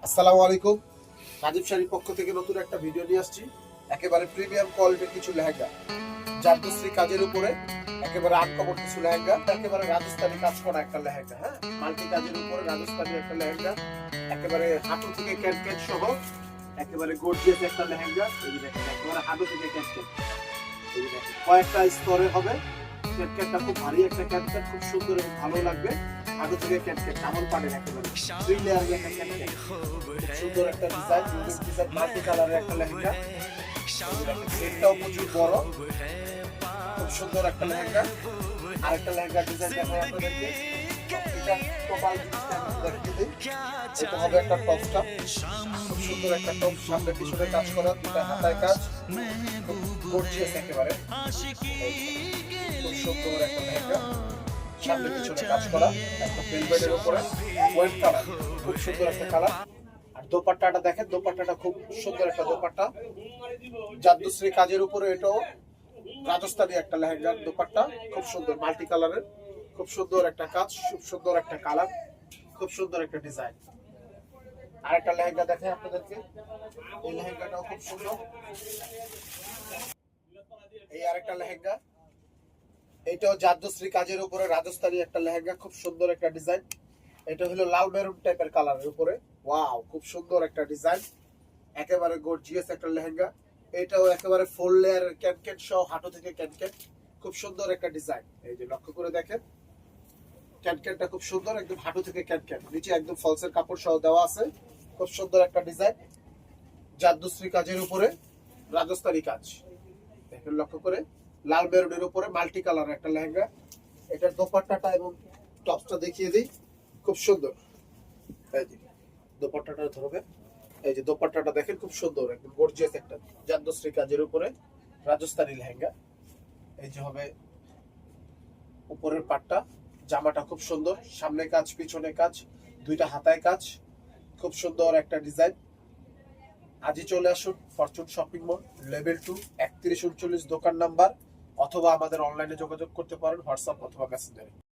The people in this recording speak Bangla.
আসসালামু আলাইকুম। রাজীব শাড়ির পক্ষ থেকে নতুন একটা ভিডিও নিয়ে আসছি। একেবারে প্রিমিয়াম কোয়ালিটির কিছু লেহেঙ্গা, জারদোসি কাজের উপরে একেবারে আনকমন কিছু লেহেঙ্গা, একেবারে রাজস্থানি কাজ করা একটা লেহেঙ্গা। হ্যাঁ, মাল্টি কাজের উপরে রাজস্থানি একটা লেহেঙ্গা, একেবারে হাঁটু থেকে ক্যাটক্যাট সহ একেবারে গর্জিয়াস একটা লেহেঙ্গা। এই যে দেখেন, একেবারে হাঁটু থেকে ক্যাটক্যাট। এই যে দেখেন, কয়েকটা স্তরে হবে। ক্যাটক্যাটটা খুব ভারী একটা ক্যাটক্যাট, খুব সুন্দর এবং ভালো লাগবে। হাঁটু থেকে ক্যাটক্যাট চামড় পাটের একেবারে 3 লেয়ারের একটা ক্যাটক্যাট, সুন্দর একটা ডিজাইন, ইউনিক ডিজাইন, মাল্টি কালারের একটা লেহেঙ্গা। সেটটাও প্রচুর বড়, খুব সুন্দর একটা লেহেঙ্গা। আরেকটা লেহেঙ্গা ডিজাইন দেখাই আপনাদেরকে। এটা টোটাল জিনিসটা আমি দেখিয়ে দিই। এটা হবে একটা টপটা, খুব সুন্দর একটা টপ, সামনে পিছনে কাজ করা, দুটো হাতায় কাজ, খুব গর্জিয়াস একেবারে। খুব সুন্দর একটা লেহেঙ্গা, সামনে পিছনে কাজ করা, একটা ভেলভেটের উপরে হোয়াইট কালার, খুব সুন্দর একটা কালার। আর দোপাট্টাটা দেখেন, দোপাট্টাটা খুব সুন্দর একটা দোপাট্টা, জারদোসি কাজের উপরে। এটাও রাজস্থানী একটা লেহেঙ্গার দোপাট্টা, খুব সুন্দর মাল্টি কালারের, খুব সুন্দর একটা কাজ, খুব সুন্দর একটা কালার, খুব সুন্দর একটা ডিজাইন। আরেকটা লেহেঙ্গা দেখাই আপনাদেরকে। এই লেহেঙ্গাটাও খুব সুন্দর। এই আরেকটা লেহেঙ্গা, এটাও জারদোসি কাজের উপরে রাজস্থানী একটা লেহেঙ্গা, খুব সুন্দর একটা ডিজাইন। এটা হলো লাল মেরুন টাইপের কালারের উপরে। ওয়াও, খুব সুন্দর একটা ডিজাইন, একেবারে গর্জিয়াস একটা লেহেঙ্গা। এটাও একেবারে 4 লেয়ারের ক্যাটক্যাট সহ হাঁটু থেকে ক্যাটক্যাট, খুব সুন্দর একটা ডিজাইন। এই যে লক্ষ্য করে দেখেন, ক্যাটক্যাটটা খুব সুন্দর, একদম হাঁটু থেকে ক্যাটক্যাট, নিচে একদম ফলসের কাপড় সহ দেওয়া আছে। খুব সুন্দর একটা ডিজাইন, জারদোসি কাজের উপরে রাজস্থানী কাজ। দেখেন লক্ষ্য করে, লাল মেরুনের উপরে মাল্টি কালার একটা লেহেঙ্গা। এটার দোপাট্টাটা এবং টপসটা দেখিয়ে দিই, খুব সুন্দর। এই যে দোপাট্টাটা ধরবে, এই যে দোপাট্টাটা দেখেন, খুব সুন্দর, একদম গর্জিয়াস একটা জারদোসি কাজের উপরে রাজস্থানী লেহেঙ্গা। এই যে হবে উপরের পাটটা, জামাটা খুব সুন্দর, সামনে কাজ পিছনে কাজ, দুইটা হাতায় কাজ, খুব সুন্দর একটা ডিজাইন। আজই চলে আসুন ফরচুন শপিং মল, লেভেল 2, 3139 দোকান নাম্বার, অথবা আমাদের অনলাইনে যোগাযোগ করতে পারেন হোয়াটসঅ্যাপ অথবা মেসেঞ্জারে।